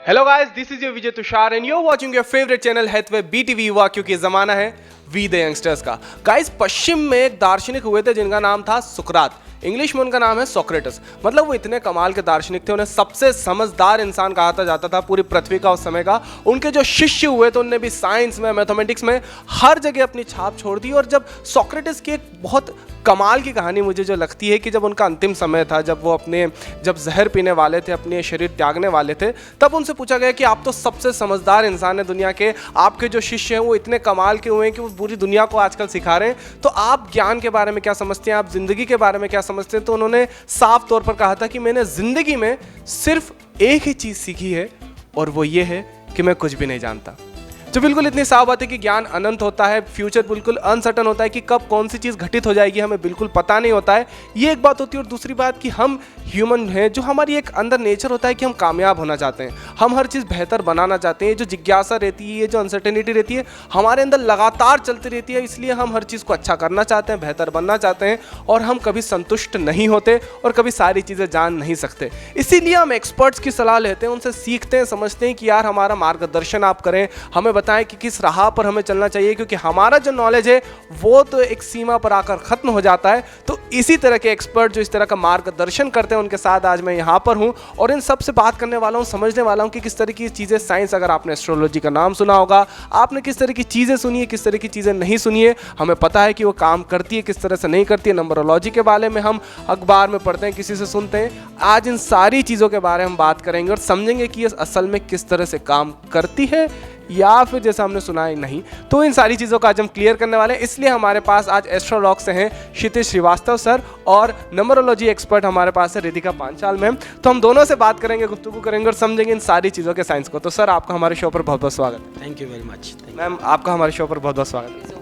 Hello guys, this is your Vijay Tushar and you are watching your favourite channel healthway BTV Yuva, क्योंकि जमाना है we the youngsters का। Guys, पश्चिम में एक दार्शनिक हुए थे जिनका नाम था सुकरात। इंग्लिश में उनका नाम है सोक्रेटस। मतलब वो इतने कमाल के दार्शनिक थे, उन्हें सबसे समझदार इंसान कहा जाता था पूरी पृथ्वी का उस समय का। उनके जो शिष्य हुए तो उनने भी साइंस में, मैथमेटिक्स में, हर जगह अपनी छाप छोड़ दी। और जब सोक्रेटस की एक बहुत कमाल की कहानी मुझे जो लगती है कि जब उनका अंतिम समय था, जब जहर पीने वाले थे, अपने शरीर त्यागने वाले थे, तब उनसे पूछा गया कि आप तो सबसे समझदार इंसान है दुनिया के, आपके जो शिष्य हैं वो इतने कमाल के हुए हैं कि वो पूरी दुनिया को आजकल सिखा रहे हैं, तो आप ज्ञान के बारे में क्या समझते हैं, आप जिंदगी के बारे में क्या समझते हैं। तो उन्होंने साफ तौर पर कहा था कि मैंने जिंदगी में सिर्फ एक ही चीज सीखी है और वो ये है कि मैं कुछ भी नहीं जानता। जो बिल्कुल इतनी साफ बात है कि ज्ञान अनंत होता है, फ्यूचर बिल्कुल अनसर्टन होता है कि कब कौन सी चीज़ घटित हो जाएगी हमें बिल्कुल पता नहीं होता है। ये एक बात होती है। और दूसरी बात कि हम ह्यूमन हैं, जो हमारी एक अंदर नेचर होता है कि हम कामयाब होना चाहते हैं, हम हर चीज़ बेहतर बनाना चाहते हैं। जो जिज्ञासा रहती है, जो अनसर्टेनिटी रहती है, हमारे अंदर लगातार चलती रहती है। इसलिए हम हर चीज़ को अच्छा करना चाहते हैं, बेहतर बनना चाहते हैं, और हम कभी संतुष्ट नहीं होते और कभी सारी चीज़ें जान नहीं सकते। इसीलिए हम एक्सपर्ट्स की सलाह लेते हैं, उनसे सीखते हैं, समझते हैं कि यार हमारा मार्गदर्शन आप करें, हमें बताएं कि किस राह पर हमें चलना चाहिए, क्योंकि हमारा जो नॉलेज है वो तो एक सीमा पर आकर खत्म हो जाता है। तो इसी तरह के एक्सपर्ट जो इस तरह का मार्गदर्शन करते हैं, उनके साथ आज मैं यहाँ पर हूँ और इन सब से बात करने वाला हूँ, समझने वाला हूँ कि किस तरह की चीज़ें साइंस, अगर आपने एस्ट्रोलॉजी का नाम सुना होगा, आपने किस तरह की चीज़ें सुनी है, किस तरह की चीज़ें नहीं सुनी है, हमें पता है कि वो काम करती है, किस तरह से नहीं करती है। नंबरोलॉजी के बारे में हम अखबार में पढ़ते हैं, किसी से सुनते हैं। आज इन सारी चीज़ों के बारे में हम बात करेंगे और समझेंगे कि ये असल में किस तरह से काम करती है या फिर जैसा हमने सुना है नहीं। तो इन सारी चीज़ों का आज हम क्लियर करने वाले हैं। इसलिए हमारे पास आज एस्ट्रोलॉग से हैं क्षितिज श्रीवास्तव सर और नंबरोलॉजी एक्सपर्ट हमारे पास है रितिका पांचाल मैम। तो हम दोनों से बात करेंगे, गुफ्तगू करेंगे और समझेंगे इन सारी चीज़ों के साइंस को। तो सर, आपका हमारे शो पर बहुत बहुत स्वागत। Thank you very much. Ma'am, आपका हमारे शो पर बहुत बहुत स्वागत।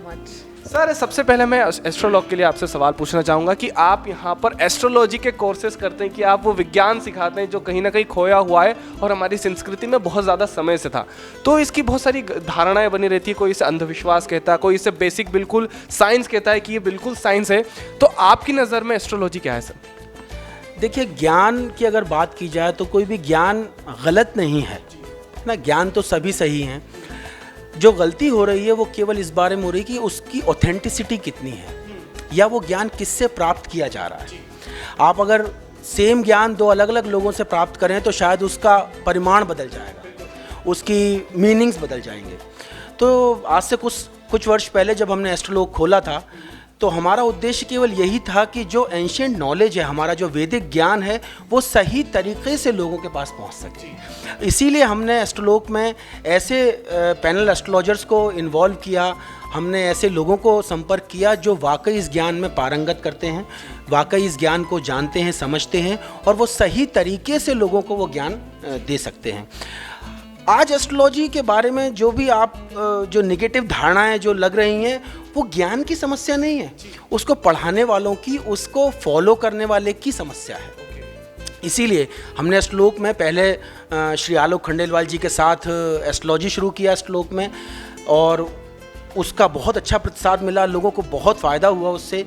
सर, सबसे पहले मैं एस्ट्रोलॉग के लिए आपसे सवाल पूछना चाहूँगा कि आप यहाँ पर एस्ट्रोलॉजी के कोर्सेज करते हैं कि आप वो विज्ञान सिखाते हैं जो कहीं ना कहीं खोया हुआ है और हमारी संस्कृति में बहुत ज़्यादा समय से था। तो इसकी बहुत सारी धारणाएं बनी रहती है, कोई इसे अंधविश्वास कहता है, कोई इसे बेसिक बिल्कुल साइंस कहता है कि ये बिल्कुल साइंस है। तो आपकी नज़र में एस्ट्रोलॉजी क्या है सर? देखिए, ज्ञान की अगर बात की जाए तो कोई भी ज्ञान गलत नहीं है ना, ज्ञान तो सभी सही हैं। जो गलती हो रही है वो केवल इस बारे में हो रही है कि उसकी ऑथेंटिसिटी कितनी है या वो ज्ञान किससे प्राप्त किया जा रहा है। आप अगर सेम ज्ञान दो अलग अलग लोगों से प्राप्त करें तो शायद उसका परिमाण बदल जाएगा, उसकी मीनिंग्स बदल जाएंगे। तो आज से कुछ वर्ष पहले जब हमने एस्ट्रोलॉग खोला था तो हमारा उद्देश्य केवल यही था कि जो एंशिएंट नॉलेज है, हमारा जो वैदिक ज्ञान है, वो सही तरीके से लोगों के पास पहुंच सके। इसीलिए हमने एस्ट्रोलॉग में ऐसे पैनल एस्ट्रोलॉजर्स को इन्वॉल्व किया, हमने ऐसे लोगों को संपर्क किया जो वाकई इस ज्ञान में पारंगत करते हैं, वाकई इस ज्ञान को जानते हैं, समझते हैं और वो सही तरीके से लोगों को वो ज्ञान दे सकते हैं। आज एस्ट्रोलॉजी के बारे में जो भी आप जो नेगेटिव धारणाएं जो लग रही हैं, वो ज्ञान की समस्या नहीं है, उसको पढ़ाने वालों की, उसको फॉलो करने वाले की समस्या है। इसीलिए हमने एस्ट्रोलॉग में पहले श्री आलोक खंडेलवाल जी के साथ एस्ट्रोलॉजी शुरू किया एस्ट्रोलॉग में, और उसका बहुत अच्छा प्रतिसाद मिला, लोगों को बहुत फ़ायदा हुआ उससे।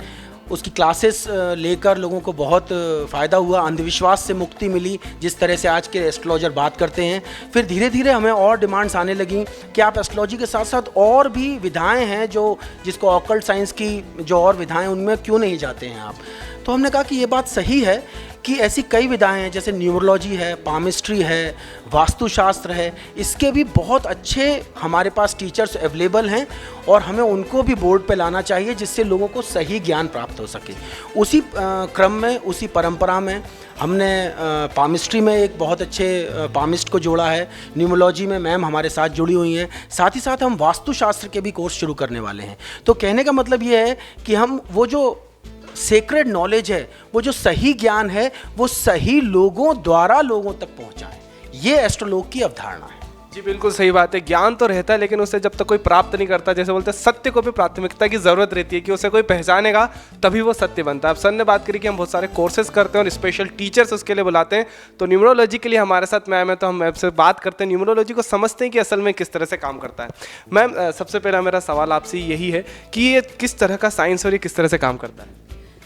उसकी क्लासेस लेकर लोगों को बहुत फ़ायदा हुआ, अंधविश्वास से मुक्ति मिली, जिस तरह से आज के एस्ट्रोलॉजर बात करते हैं। फिर धीरे धीरे हमें और डिमांड्स आने लगी कि आप एस्ट्रोलॉजी के साथ साथ और भी विधाएं हैं जिसको ऑकल्ट साइंस की जो और विधाएं, उनमें क्यों नहीं जाते हैं आप। तो हमने कहा कि ये बात सही है कि ऐसी कई विधाएं हैं, जैसे न्यूमरोलॉजी है, पामिस्ट्री है, वास्तुशास्त्र है, इसके भी बहुत अच्छे हमारे पास टीचर्स अवेलेबल हैं और हमें उनको भी बोर्ड पे लाना चाहिए जिससे लोगों को सही ज्ञान प्राप्त हो सके। उसी क्रम में, उसी परंपरा में हमने पामिस्ट्री में एक बहुत अच्छे पामिस्ट को जोड़ा है, न्यूमरोलॉजी में मैम हमारे साथ जुड़ी हुई हैं, साथ ही साथ हम वास्तुशास्त्र के भी कोर्स शुरू करने वाले हैं। तो कहने का मतलब ये है कि हम वो जो सेक्रेड नॉलेज है, वो जो सही ज्ञान है, वो सही लोगों द्वारा लोगों तक पहुंचाएं। ये एस्ट्रोलॉग की अवधारणा है। जी बिल्कुल सही बात है। ज्ञान तो रहता है लेकिन उसे जब तक कोई प्राप्त नहीं करता, जैसे बोलते हैं सत्य को भी प्राथमिकता की ज़रूरत रहती है कि उसे कोई पहचानेगा तभी वो सत्य बनता है। अब सर ने बात करी कि हम बहुत सारे कोर्सेज करते हैं और स्पेशल टीचर्स उसके लिए बुलाते हैं, तो न्यूमरोलॉजी के लिए हमारे साथ मैम है, तो हम मैम से बात करते हैं, न्यूमरोलॉजी को समझते हैं कि असल में किस तरह से काम करता है। मैम सबसे पहला मेरा सवाल आपसे यही है कि ये किस तरह का साइंस और ये किस तरह से काम करता है?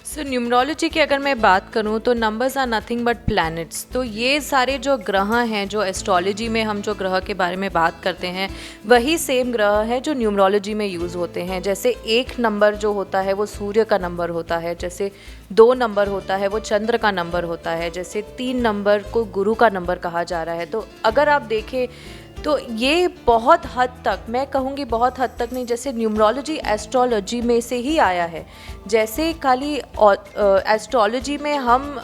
सो न्यूमरोलॉजी की अगर मैं बात करूं तो numbers are nothing but planets. तो ये सारे जो ग्रह हैं, जो एस्ट्रोलॉजी में हम जो ग्रह के बारे में बात करते हैं, वही सेम ग्रह है जो न्यूमरोलॉजी में यूज़ होते हैं। जैसे 1 नंबर जो होता है वो सूर्य का नंबर होता है, जैसे 2 नंबर होता है वो चंद्र का नंबर होता है, जैसे 3 नंबर को गुरु का नंबर कहा जा रहा है। तो अगर आप देखें तो ये बहुत हद तक, मैं कहूँगी बहुत हद तक नहीं, जैसे न्यूमरोलॉजी एस्ट्रोलॉजी में से ही आया है। जैसे खाली एस्ट्रोलॉजी में हम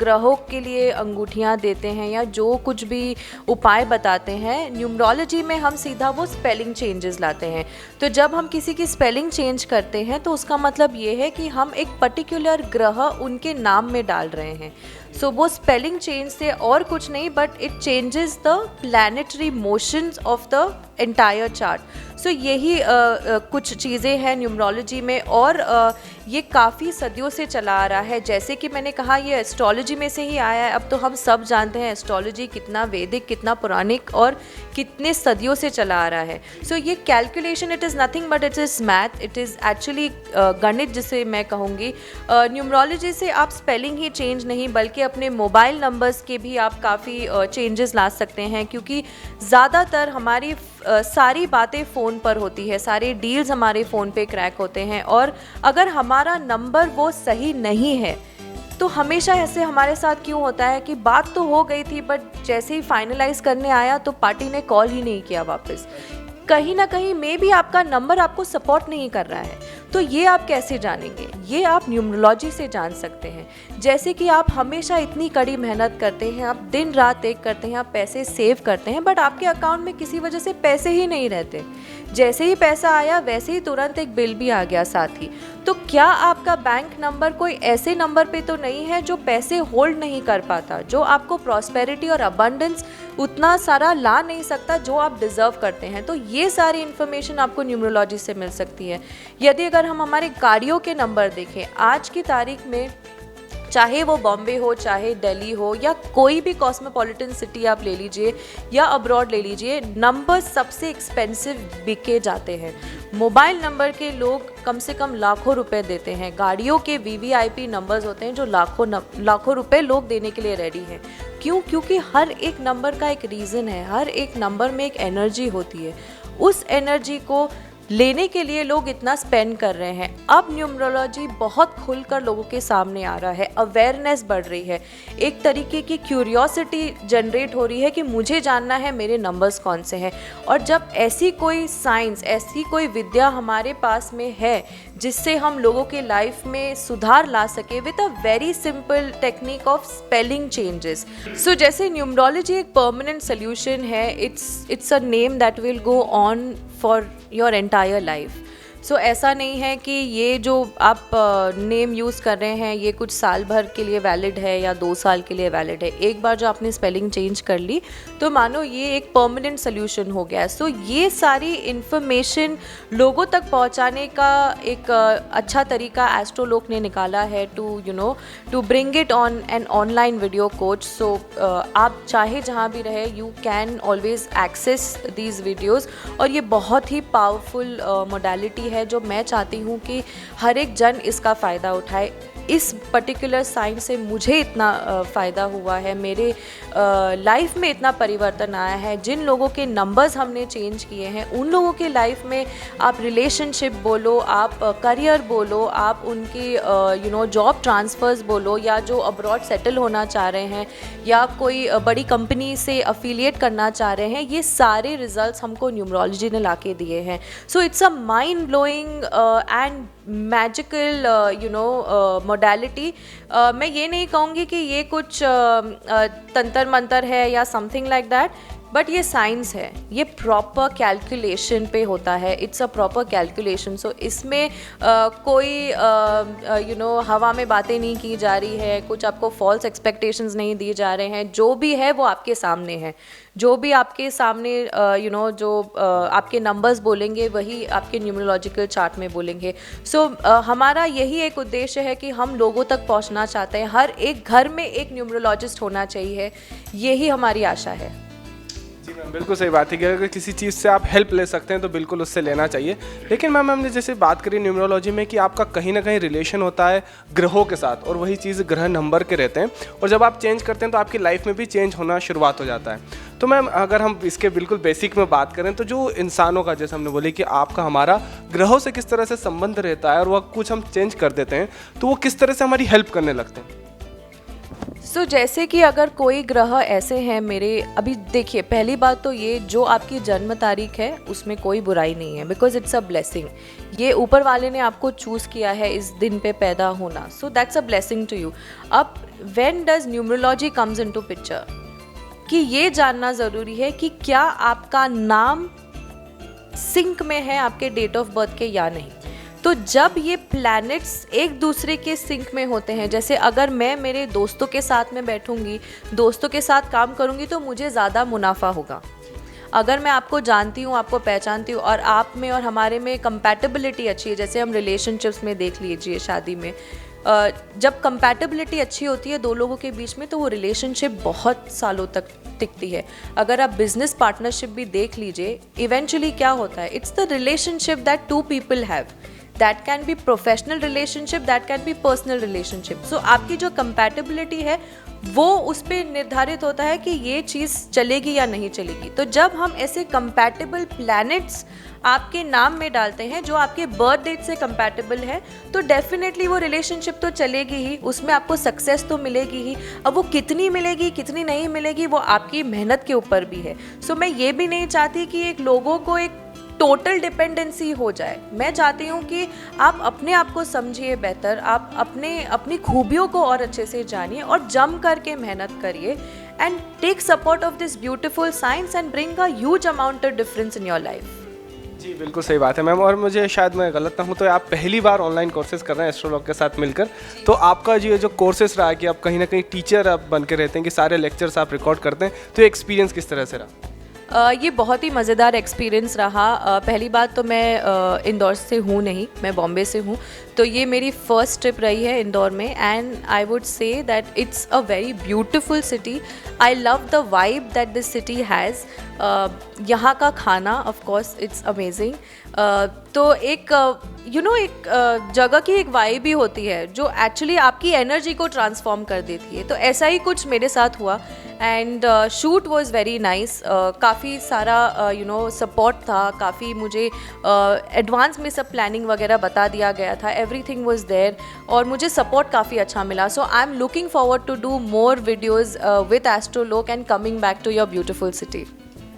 ग्रहों के लिए अंगूठियाँ देते हैं या जो कुछ भी उपाय बताते हैं, न्यूमरोलॉजी में हम सीधा वो स्पेलिंग चेंजेस लाते हैं। तो जब हम किसी की स्पेलिंग चेंज करते हैं तो उसका मतलब ये है कि हम एक पर्टिकुलर ग्रह उनके नाम में डाल रहे हैं। सो वो स्पेलिंग चेंज से और कुछ नहीं, but it changes the planetary motions of the entire chart. So यही कुछ चीज़ें हैं न्यूमरोलॉजी में, और ये काफ़ी सदियों से चला आ रहा है। जैसे कि मैंने कहा ये एस्ट्रोलॉजी में से ही आया है। अब तो हम सब जानते हैं एस्ट्रोलॉजी कितना वैदिक, कितना पौराणिक और कितने सदियों से चला आ रहा है। सो ये calculation, it is nothing but it is math, it is actually गणित जिसे मैं कहूँगी। न्यूमरोलॉजी से आप स्पेलिंग ही चेंज नहीं बल्कि अपने मोबाइल नंबर्स के भी आप काफ़ी चेंजेस ला सकते हैं, क्योंकि ज़्यादातर हमारी सारी बातें फ़ोन पर होती है, सारे डील्स हमारे फ़ोन पे क्रैक होते हैं, और अगर हमारा नंबर वो सही नहीं है तो हमेशा ऐसे हमारे साथ क्यों होता है कि बात तो हो गई थी बट जैसे ही फाइनलाइज करने आया तो पार्टी ने कॉल ही नहीं किया वापस। कहीं ना कहीं मे भी आपका नंबर आपको सपोर्ट नहीं कर रहा है। तो ये आप कैसे जानेंगे? ये आप न्यूमरोलॉजी से जान सकते हैं। जैसे कि आप हमेशा इतनी कड़ी मेहनत करते हैं, आप दिन रात एक करते हैं, आप पैसे सेव करते हैं, बट आपके अकाउंट में किसी वजह से पैसे ही नहीं रहते। जैसे ही पैसा आया वैसे ही तुरंत एक बिल भी आ गया साथ ही। तो क्या आपका बैंक नंबर कोई ऐसे नंबर पे तो नहीं है जो पैसे होल्ड नहीं कर पाता, जो आपको प्रॉस्पेरिटी और अबंडेंस उतना सारा ला नहीं सकता जो आप डिज़र्व करते हैं? तो ये सारी इन्फॉर्मेशन आपको न्यूमरोलॉजी से मिल सकती है। यदि अगर हम हमारे गाड़ियों के नंबर देखें आज की तारीख में, चाहे वो बॉम्बे हो, चाहे दिल्ली हो, या कोई भी कॉस्मोपॉलिटन सिटी आप ले लीजिए या अब्रॉड ले लीजिए, नंबर सबसे एक्सपेंसिव बिके जाते हैं। मोबाइल नंबर के लोग कम से कम लाखों रुपए देते हैं। गाड़ियों के वीवीआईपी नंबर्स होते हैं जो लाखों रुपए लोग देने के लिए रेडी हैं। क्यों? क्योंकि हर एक नंबर का एक रीज़न है, हर एक नंबर में एक एनर्जी होती है। उस एनर्जी को लेने के लिए लोग इतना स्पेंड कर रहे हैं। अब न्यूमरोलॉजी बहुत खुलकर लोगों के सामने आ रहा है, अवेयरनेस बढ़ रही है, एक तरीके की क्यूरियोसिटी जनरेट हो रही है कि मुझे जानना है मेरे नंबर्स कौन से हैं। और जब ऐसी कोई साइंस, ऐसी कोई विद्या हमारे पास में है जिससे हम लोगों के लाइफ में सुधार ला सके with a very simple technique of spelling changes. So जैसे न्यूमरोलॉजी एक परमानेंट सोल्यूशन है, it's a name that will go on for your entire life. So ऐसा नहीं है कि ये जो आप नेम यूज़ कर रहे हैं ये कुछ साल भर के लिए वैलिड है या 2 साल के लिए वैलिड है। एक बार जो आपने स्पेलिंग चेंज कर ली तो मानो ये एक परमानेंट सोल्यूशन हो गया है। सो ये सारी इन्फॉर्मेशन लोगों तक पहुंचाने का एक अच्छा तरीका एस्ट्रोलोक ने निकाला है to bring it on an online video course. So आप चाहे जहाँ भी रहे you can always access these videos. और ये बहुत ही पावरफुल मोडालिटी है जो मैं चाहती हूँ कि हर एक जन इसका फ़ायदा उठाए। इस पर्टिकुलर साइंस से मुझे इतना फ़ायदा हुआ है, मेरे लाइफ में इतना परिवर्तन आया है। जिन लोगों के नंबर्स हमने चेंज किए हैं उन लोगों के लाइफ में आप रिलेशनशिप बोलो, आप करियर बोलो, आप उनकी जॉब ट्रांसफ़र्स बोलो, या जो अब्रॉड सेटल होना चाह रहे हैं या कोई बड़ी कंपनी से अफिलिएट करना चाह रहे हैं, ये सारे रिजल्ट्स हमको न्यूमरोलॉजी ने ला के दिए हैं। So it's a mind blowing and magical modality. मैं ये नहीं कहूँगी कि ये कुछ तंत्र मंत्र है या समथिंग लाइक दैट। बट ये साइंस है, ये प्रॉपर कैलकुलेशन पे होता है, इट्स अ प्रॉपर कैलकुलेशन। सो इसमें कोई हवा में बातें नहीं की जा रही है, कुछ आपको फॉल्स एक्सपेक्टेशंस नहीं दिए जा रहे हैं। जो भी है वो आपके सामने है, जो भी आपके सामने आपके नंबर्स बोलेंगे वही आपके न्यूमरोलॉजिकल चार्ट में बोलेंगे। सो हमारा यही एक उद्देश्य है कि हम लोगों तक पहुंचना चाहते हैं, हर एक घर में एक न्यूमरोलॉजिस्ट होना चाहिए, यही हमारी आशा है। जी मैम, बिल्कुल सही बात है कि अगर किसी चीज़ से आप हेल्प ले सकते हैं तो बिल्कुल उससे लेना चाहिए। लेकिन मैम हमने जैसे बात करी न्यूमरोलॉजी में कि आपका कहीं ना कहीं रिलेशन होता है ग्रहों के साथ, और वही चीज़ ग्रह नंबर के रहते हैं, और जब आप चेंज करते हैं तो आपकी लाइफ में भी चेंज होना शुरुआत हो जाता है। तो मैम अगर हम इसके बिल्कुल बेसिक में बात करें तो जो इंसानों का, जैसे हमने बोली कि आपका हमारा ग्रहों से किस तरह से संबंध रहता है और वह कुछ हम चेंज कर देते हैं तो वो किस तरह से हमारी हेल्प करने लगते हैं। सो जैसे कि अगर कोई ग्रह ऐसे हैं मेरे, अभी देखिए पहली बात तो ये, जो आपकी जन्म तारीख है उसमें कोई बुराई नहीं है, बिकॉज इट्स अ ब्लेसिंग। ये ऊपर वाले ने आपको चूज़ किया है इस दिन पे पैदा होना, so that's a blessing to you. अब when does numerology comes into picture, कि ये जानना ज़रूरी है कि क्या आपका नाम सिंक में है आपके डेट ऑफ बर्थ के या नहीं। तो जब ये प्लैनेट्स एक दूसरे के सिंक में होते हैं, जैसे अगर मैं मेरे दोस्तों के साथ में बैठूंगी, दोस्तों के साथ काम करूंगी तो मुझे ज़्यादा मुनाफा होगा। अगर मैं आपको जानती हूँ, आपको पहचानती हूँ और आप में और हमारे में कंपैटिबिलिटी अच्छी है, जैसे हम रिलेशनशिप्स में देख लीजिए, शादी में जब कंपैटिबिलिटी अच्छी होती है दो लोगों के बीच में तो वो रिलेशनशिप बहुत सालों तक टिकती है। अगर आप बिजनेस पार्टनरशिप भी देख लीजिए, इवेंचुअली क्या होता है, it's the relationship that two people have, that can be professional relationship, that can be personal relationship. So आपकी जो कंपैटिबिलिटी है वो उस पर निर्धारित होता है कि ये चीज़ चलेगी या नहीं चलेगी। तो जब हम ऐसे कंपैटिबल प्लैनेट्स आपके नाम में डालते हैं जो आपके बर्थ डेट से कंपैटिबल है, तो डेफिनेटली वो रिलेशनशिप तो चलेगी ही, उसमें आपको सक्सेस तो मिलेगी ही। अब वो कितनी मिलेगी कितनी नहीं मिलेगी वो आपकी मेहनत के ऊपर भी है। सो मैं ये भी नहीं चाहती कि एक लोगों को एक टोटल डिपेंडेंसी हो जाए। मैं चाहती हूँ कि आप अपने आप को समझिए बेहतर, आप अपनी खूबियों को और अच्छे से जानिए और जम करके मेहनत करिए and take support of this beautiful science and bring a huge amount of difference in your life. जी बिल्कुल सही बात है मैम, और मुझे शायद मैं गलत ना हूँ तो आप पहली बार ऑनलाइन कोर्सेज कर रहे हैं एस्ट्रोलॉग के साथ मिलकर, तो आपका जो कोर्सेज रहा कि आप कहीं ना कहीं टीचर आप बन के रहते हैं कि सारे लेक्चर्स आप रिकॉर्ड करते हैं, तो एक्सपीरियंस किस तरह से रहा? ये बहुत ही मज़ेदार एक्सपीरियंस रहा। पहली बात तो मैं इंदौर से हूँ नहीं, मैं बॉम्बे से हूँ, तो ये मेरी फ़र्स्ट ट्रिप रही है इंदौर में and I would say that it's a very beautiful city. I love the vibe that this city has. यहाँ का खाना ऑफ कोर्स इट्स अमेजिंग। तो एक एक जगह की एक वाइब भी होती है जो एक्चुअली आपकी एनर्जी को ट्रांसफॉर्म कर देती है। तो ऐसा ही कुछ मेरे साथ हुआ and shoot was very nice. काफ़ी सारा सपोर्ट था, काफ़ी मुझे एडवांस में सब प्लानिंग वगैरह बता दिया गया था, एवरीथिंग वॉज देयर और मुझे सपोर्ट काफ़ी अच्छा मिला। So I am looking forward to do more videos with Astrolog and coming back to your beautiful city.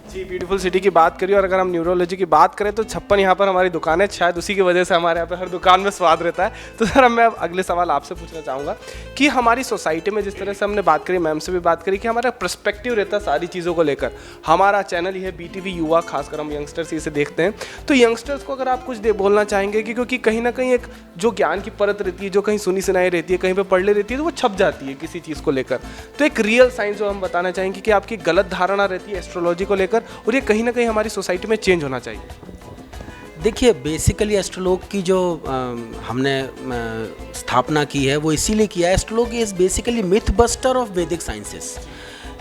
जी ब्यूटीफुल सिटी की बात करिए, और अगर हम न्यूरोलॉजी की बात करें तो 56 यहाँ पर हमारी दुकान है, शायद उसी की वजह से हमारे यहाँ पर हर दुकान में स्वाद रहता है। तो सर मैं अगले सवाल आपसे पूछना चाहूँगा कि हमारी सोसाइटी में जिस तरह से हमने बात करी, मैम से भी बात करी कि हमारा पर्सपेक्टिव रहता है सारी चीज़ों को लेकर। हमारा चैनल ये है BTV युवा, खासकर हम यंगस्टर्स इसे देखते हैं, तो यंगस्टर्स को अगर आप कुछ बोलना चाहेंगे कि क्योंकि कहीं ना कहीं एक जो ज्ञान की परत रहती है, जो कहीं सुनी सुनाई रहती है, कहीं पर पढ़ ले रहती है, तो वो छप जाती है किसी चीज़ को लेकर। तो एक रियल साइंस जो हम बताना चाहेंगे कि आपकी गलत धारणा रहती है एस्ट्रोलॉजी को लेकर, और ये कहीं ना कहीं हमारी सोसाइटी में चेंज होना चाहिए। देखिए बेसिकली एस्ट्रोलॉग की जो हमने स्थापना की है वो इसीलिए किया है। Astrolog is basically myth buster of Vedic sciences.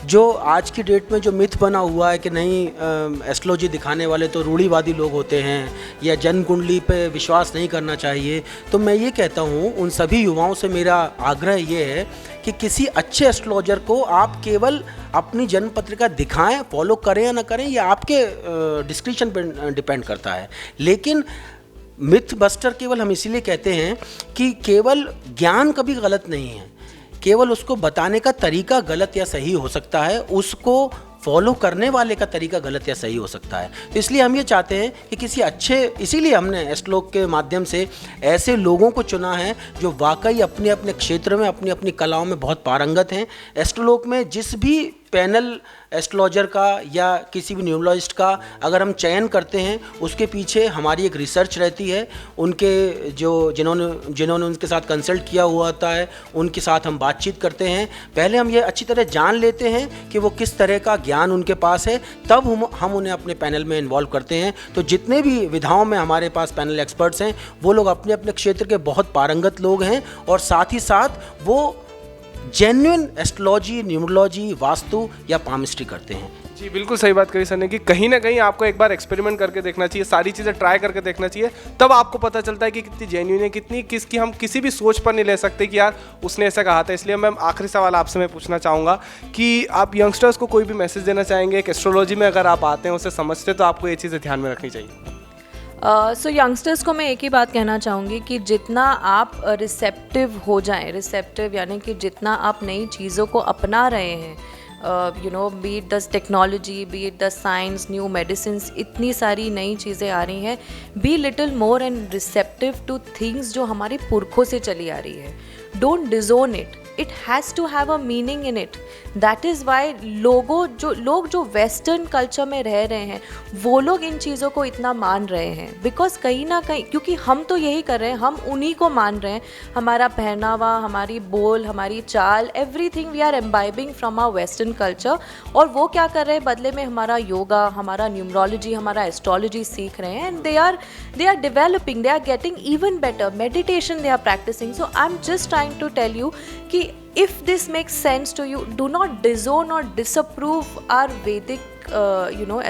जो आज की डेट में जो मिथ बना हुआ है कि नहीं एस्ट्रोलॉजी दिखाने वाले तो रूढ़िवादी लोग होते हैं या जन्म कुंडली पे विश्वास नहीं करना चाहिए, तो मैं ये कहता हूँ उन सभी युवाओं से मेरा आग्रह ये है कि किसी अच्छे एस्ट्रोलॉजर को आप केवल अपनी जन्म पत्रिका दिखाएं, फॉलो करें या ना करें, ये आपके डिस्क्रिप्शन पर डिपेंड करता है। लेकिन मिथ बस्टर केवल हम इसीलिए कहते हैं कि केवल ज्ञान कभी गलत नहीं है, केवल उसको बताने का तरीका गलत या सही हो सकता है, उसको फॉलो करने वाले का तरीका गलत या सही हो सकता है। तो इसलिए हम ये चाहते हैं कि किसी अच्छे, इसीलिए हमने एस्ट्रोलॉग के माध्यम से ऐसे लोगों को चुना है जो वाकई अपने अपने क्षेत्र में अपनी अपनी कलाओं में बहुत पारंगत हैं। एस्ट्रोलॉग में जिस भी पैनल एस्ट्रोलॉजर का या किसी भी न्यूमरोलॉजिस्ट का अगर हम चयन करते हैं, उसके पीछे हमारी एक रिसर्च रहती है। उनके जो जिन्होंने उनके साथ कंसल्ट किया हुआ होता है, उनके साथ हम बातचीत करते हैं। पहले हम ये अच्छी तरह जान लेते हैं कि वो किस तरह का ज्ञान उनके पास है, तब हम उन्हें अपने पैनल में इन्वॉल्व करते हैं। तो जितने भी विधाओं में हमारे पास पैनल एक्सपर्ट्स हैं, वो लोग अपने अपने क्षेत्र के बहुत पारंगत लोग हैं, और साथ ही साथ वो जेन्युइन एस्ट्रोलॉजी, न्यूमरोलॉजी, वास्तु या पामिस्ट्री करते हैं। जी बिल्कुल सही बात कही सर ने कि कहीं ना कहीं आपको एक बार एक्सपेरिमेंट करके देखना चाहिए, सारी चीज़ें ट्राई करके देखना चाहिए, तब आपको पता चलता है कि कितनी जेन्युइन है, कितनी किसकी हम किसी भी सोच पर नहीं ले सकते कि यार उसने ऐसा कहा था। इसलिए मैम आखिरी सवाल आपसे मैं पूछना चाहूँगा कि आप यंगस्टर्स को कोई भी मैसेज देना चाहेंगे? एक एस्ट्रोलॉजी में अगर आप आते हैं, उसे समझते, तो आपको ये चीज़ें ध्यान में रखनी चाहिए। सो यंगस्टर्स को मैं एक ही बात कहना चाहूँगी कि जितना आप रिसेप्टिव हो जाएं, रिसेप्टिव यानी कि जितना आप नई चीज़ों को अपना रहे हैं, you know, be it the technology, be it the science, new medicines, इतनी सारी नई चीज़ें आ रही हैं, be little more and receptive to things जो हमारे पुरखों से चली आ रही है। Don't disown it, it has to have a meaning in it. That is why लोग जो वेस्टर्न कल्चर में रह रहे हैं, वो लोग इन चीज़ों को इतना मान रहे हैं, बिकॉज कहीं ना कहीं, क्योंकि हम तो यही कर रहे हैं, हम उन्हीं को मान रहे हैं। हमारा पहनावा, हमारी बोल, हमारी चाल, everything we are imbibing from our western culture. और वो क्या कर रहे हैं बदले में? हमारा योगा, हमारा न्यूमरोलॉजी, हमारा एस्ट्रोलॉजी सीख रहे हैं, and they are developing, they are getting even better. Meditation they are practising. So I am just trying to tell you कि if this makes sense to you, do not disown or disapprove our Vedic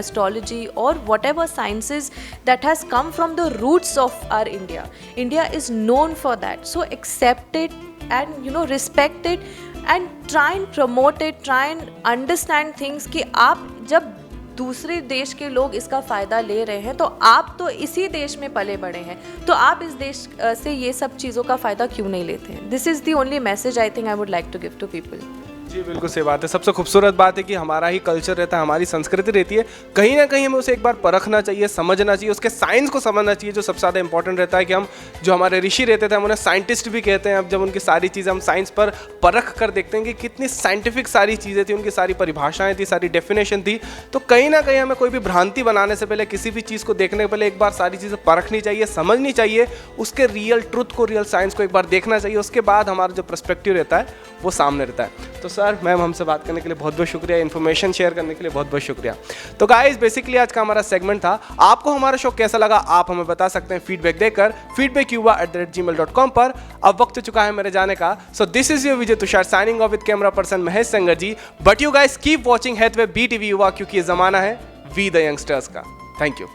astrology or whatever sciences that has come from the roots of our India. India is known for that. So accept it and respect it and try and promote it, try and understand things कि आप जब दूसरे देश के लोग इसका फ़ायदा ले रहे हैं, तो आप तो इसी देश में पले बड़े हैं, तो आप इस देश से ये सब चीज़ों का फ़ायदा क्यों नहीं लेते हैं? This is the only message I think I would like to give to people. जी बिल्कुल सही बात है। सबसे खूबसूरत बात है कि हमारा ही कल्चर रहता है, हमारी संस्कृति रहती है, कहीं ना कहीं हमें उसे एक बार परखना चाहिए, समझना चाहिए, उसके साइंस को समझना चाहिए, जो सबसे ज़्यादा इंपॉर्टेंट रहता है। कि हम जो हमारे ऋषि रहते थे, हम उन्हें साइंटिस्ट भी कहते हैं। अब जब उनकी सारी चीज़ें हम साइंस पर परख कर देखते हैं कि कितनी साइंटिफिक सारी चीज़ें थी, उनकी सारी परिभाषाएँ थी, सारी डेफिनेशन थी, तो कहीं ना कहीं हमें कोई भी भ्रांति बनाने से पहले, किसी भी चीज़ को देखने से पहले एक बार सारी चीज़ें परखनी चाहिए, समझनी चाहिए, उसके रियल ट्रुथ को, रियल साइंस को एक बार देखना चाहिए। उसके बाद हमारा जो पर्सपेक्टिव रहता है वो सामने रहता है। तो सर, मैम, हमसे बात करने के लिए बहुत बहुत शुक्रिया, इन्फॉर्मेशन शेयर करने के लिए बहुत बहुत शुक्रिया। तो गाइस, बेसिकली आज का हमारा सेगमेंट था। आपको हमारा शो कैसा लगा आप हमें बता सकते हैं फीडबैक देकर feedbackcuba@gmail.com पर। अब वक्त हो चुका है मेरे जाने का। So this is your Vijay Tushar signing off with camera person Mahesh Sangar ji. But you guys keep watching Hathway BTV Yuva, क्योंकि ये जमाना है वी द यंगस्टर्स का। Thank you.